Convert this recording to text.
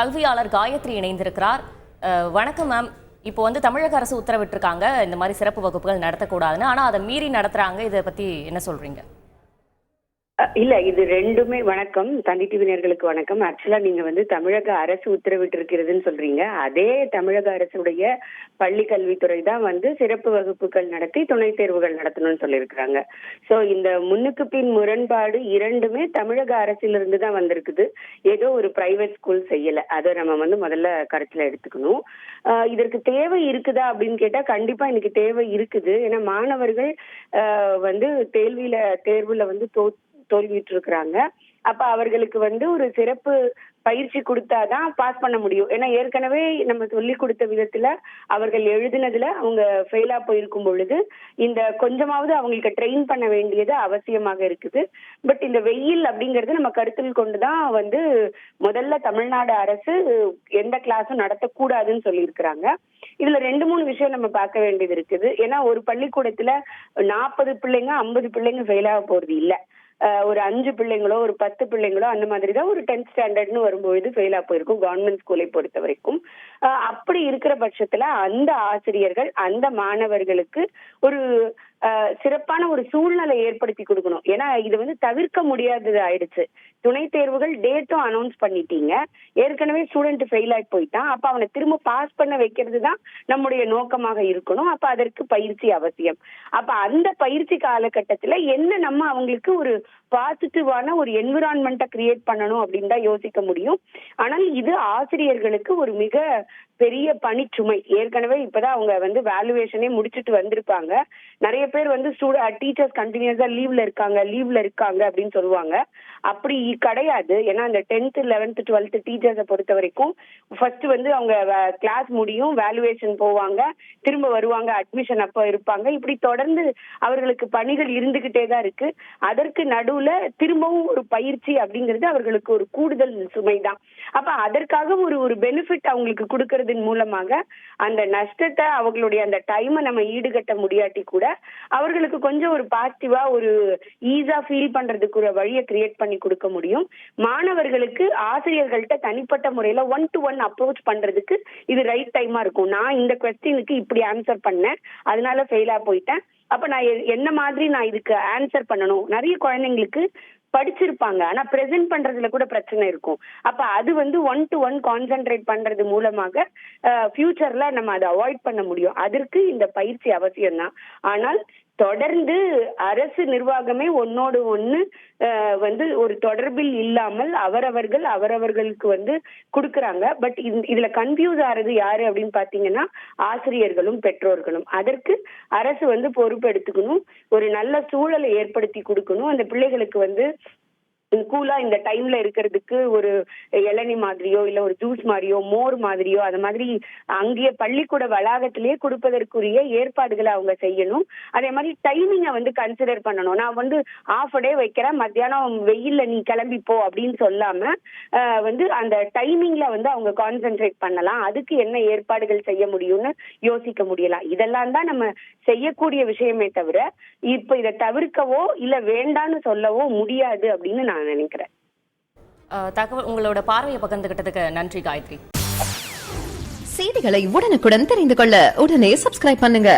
கல்வியாளர் காயத்ரி இணைந்திருக்கிறார். வணக்கம் மேம். இப்போ தமிழக அரசு உத்தரவிட்டிருக்காங்க இந்த மாதிரி சிறப்பு வகுப்புகள் நடத்தக்கூடாதுன்னு. ஆனா அதை மீறி நடத்துறாங்க. இதை பத்தி என்ன சொல்றீங்க? இல்ல, இது ரெண்டுமே வணக்கம். தந்தி டிவி நேயர்களுக்கு வணக்கம். ஆக்சுவலா நீங்க தமிழக அரசு உத்தரவிட்டு இருக்கிறதுன்னு சொல்றீங்க. அதே தமிழக அரசுடைய பள்ளி கல்வித்துறை தான் சிறப்பு வகுப்புகள் நடத்தி துணை தேர்வுகள் நடத்தணும்னு சொல்லியிருக்கிறாங்க. சோ இந்த முன்னுக்கு பின் முரண்பாடு இரண்டுமே தமிழக அரசிலிருந்து தான் வந்திருக்குது. ஏதோ ஒரு பிரைவேட் ஸ்கூல் செய்யல. அதை நம்ம முதல்ல கருத்துல எடுத்துக்கணும். இதற்கு தேவை இருக்குதா அப்படின்னு கேட்டா கண்டிப்பா இன்னைக்கு தேவை இருக்குது. ஏன்னா மாணவர்கள் தேர்வுல தோல்விட்டு இருக்கிறாங்க. அப்ப அவர்களுக்கு ஒரு சிறப்பு பயிற்சி கொடுத்தாதான் பாஸ் பண்ண முடியும். ஏன்னா ஏற்கனவே நம்ம சொல்லி கொடுத்த விதத்துல அவர்கள் எழுதினதுல அவங்க ஃபெயிலா போயிருக்கும் பொழுது இந்த கொஞ்சமாவது அவங்களுக்கு ட்ரெயின் பண்ண வேண்டியது அவசியமாக இருக்குது. பட் இந்த வெயில் அப்படிங்கறது நம்ம கருத்தில் கொண்டுதான் முதல்ல தமிழ்நாடு அரசு எந்த கிளாஸும் நடத்தக்கூடாதுன்னு சொல்லி இருக்கிறாங்க. இதுல 2-3 விஷயம் நம்ம பார்க்க வேண்டியது இருக்குது. ஏன்னா ஒரு பள்ளிக்கூடத்துல 40 பிள்ளைங்க 50 பிள்ளைங்க ஃபெயில் ஆக போறது இல்ல. ஒரு 5 பிள்ளைங்களோ ஒரு 10 பிள்ளைங்களோ அந்த மாதிரி தான் ஒரு 10th ஸ்டாண்டர்ட்னு வரும்பொழுது ஃபெயிலா போயிருக்கும் கவர்மெண்ட் ஸ்கூலை பொறுத்த வரைக்கும். அப்படி இருக்கிற பட்சத்துல அந்த ஆசிரியர்கள் அந்த மாணவர்களுக்கு ஒரு சிறப்பான ஒரு சூழ்நிலை ஏற்படுத்தி கொடுக்கணும். ஏன்னா இது தவிர்க்க முடியாதது ஆயிடுச்சு. துணை தேர்வுகள் டேட்டும் அனௌன்ஸ் பண்ணிட்டீங்க. ஏற்கனவே ஸ்டூடெண்ட் ஃபெயில் ஆகி போயிட்டான். அப்ப அவனை திரும்ப பாஸ் பண்ண வைக்கிறது தான் நம்முடைய நோக்கமாக இருக்கணும். அப்ப அதற்கு பயிற்சி அவசியம். அப்ப அந்த பயிற்சி காலகட்டத்துல என்ன நம்ம அவங்களுக்கு ஒரு பாசிட்டிவான ஒரு என்விரான்மெண்ட்டை கிரியேட் பண்ணணும் அப்படின்னு தான் யோசிக்க முடியும். ஆனால் இது ஆசிரியர்களுக்கு ஒரு மிக பெரிய பணிச்சுமை. ஏற்கனவே இப்பதான் அவங்க வேல்யூவேஷனே முடிச்சுட்டு வந்திருப்பாங்க. நிறைய பேர் டீச்சர்ஸ் கண்டினியூஸா லீவ்ல இருக்காங்க அப்படின்னு சொல்லுவாங்க. அப்படி கிடையாது. ஏன்னா அந்த 10th 11th 12th டீச்சர்ஸை பொறுத்த வரைக்கும் ஃபர்ஸ்ட் அவங்க கிளாஸ் முடியும், வேல்யூவேஷன் போவாங்க, திரும்ப வருவாங்க, அட்மிஷன் அப்ப இருப்பாங்க. இப்படி தொடர்ந்து அவர்களுக்கு பணிகள் இருந்துகிட்டே தான் இருக்கு. அதற்கு நடுவுல திரும்பவும் ஒரு பயிற்சி அப்படிங்கிறது அவர்களுக்கு ஒரு கூடுதல் சுமை தான். அப்ப அதற்காக ஒரு பெனிஃபிட் அவங்களுக்கு கொடுக்கறதன் மூலமாக அந்த நஷ்டத்தை அவங்களுடைய அந்த டைமை நம்ம ஈடுகட்ட முடியாட்டி கூட அவர்களுக்கு கொஞ்சம் ஒரு பாசிட்டிவா ஒரு ஈஸா ஃபீல் பண்றதுக்கு ஒரு வழியை கிரியேட் பண்ணி கொடுக்க முடியும். மாணவர்களுக்கு ஆசிரியர்கள்ட்ட தனிப்பட்ட முறையில 1-to-1 அப்ரோச் பண்றதுக்கு இது ரைட் டைமா இருக்கும். நான் இந்த குவெஸ்டினுக்கு இப்படி ஆன்சர் பண்ணேன், அதனால ஃபெயிலா போயிட்டேன். அப்ப நான் என்ன மாதிரி நான் இதுக்கு ஆன்சர் பண்ணணும். நிறைய குழந்தைங்களுக்கு படிச்சிருப்பாங்க, ஆனா பிரசன்ட் பண்றதுல கூட பிரச்சனை இருக்கும். அப்ப அது 1-to-1 கான்சென்ட்ரேட் பண்றது மூலமாக ஃபியூச்சர்ல நம்ம அதை அவாய்ட் பண்ண முடியும். அதற்கு இந்த பயிற்சி அவசியம் தான். ஆனால் தொடர்ந்து அரசு நிர்வாகமே ஒன்னோடு ஒண்ணு ஒரு தொடர்பில் இல்லாமல் அவரவர்களுக்கு கொடுக்கறாங்க. பட் இதுல கன்ஃபியூஸ் ஆறது யாரு அப்படின்னு பாத்தீங்கன்னா ஆசிரியர்களும் பெற்றோர்களும். அதற்கு அரசு பொறுப்பு எடுத்துக்கணும். ஒரு நல்ல சூழலை ஏற்படுத்தி கொடுக்கணும். அந்த பிள்ளைகளுக்கு கூலா இந்த டைம்ல இருக்கிறதுக்கு ஒரு இளநி மாதிரியோ இல்ல ஒரு ஜூஸ் மாதிரியோ மோர் மாதிரியோ அந்த மாதிரி அங்கேயே பள்ளிக்கூட வளாகத்திலேயே கொடுப்பதற்குரிய ஏற்பாடுகளை அவங்க செய்யணும். அதே மாதிரி டைமிங்கை கன்சிடர் பண்ணணும். நான் half a day வைக்கிறேன், மத்தியானம் வெயில்ல நீ கிளம்பிப்போ அப்படின்னு சொல்லாம அந்த டைமிங்ல அவங்க கான்சென்ட்ரேட் பண்ணலாம். அதுக்கு என்ன ஏற்பாடுகள் செய்ய முடியும்னு யோசிக்க முடியலாம். இதெல்லாம் தான் நம்ம செய்யக்கூடிய விஷயமே தவிர இப்ப இதை தவிர்க்கவோ இல்ல வேண்டான்னு சொல்லவோ முடியாது அப்படின்னு நான் நினைக்கிறேன். தகவல் உங்களோட பார்வையை பகிர்ந்துகிட்டதுக்கு நன்றி காயத்ரி. செய்திகளை உடனுக்குடன் தெரிந்து கொள்ள உடனே சப்ஸ்கிரைப் பண்ணுங்க.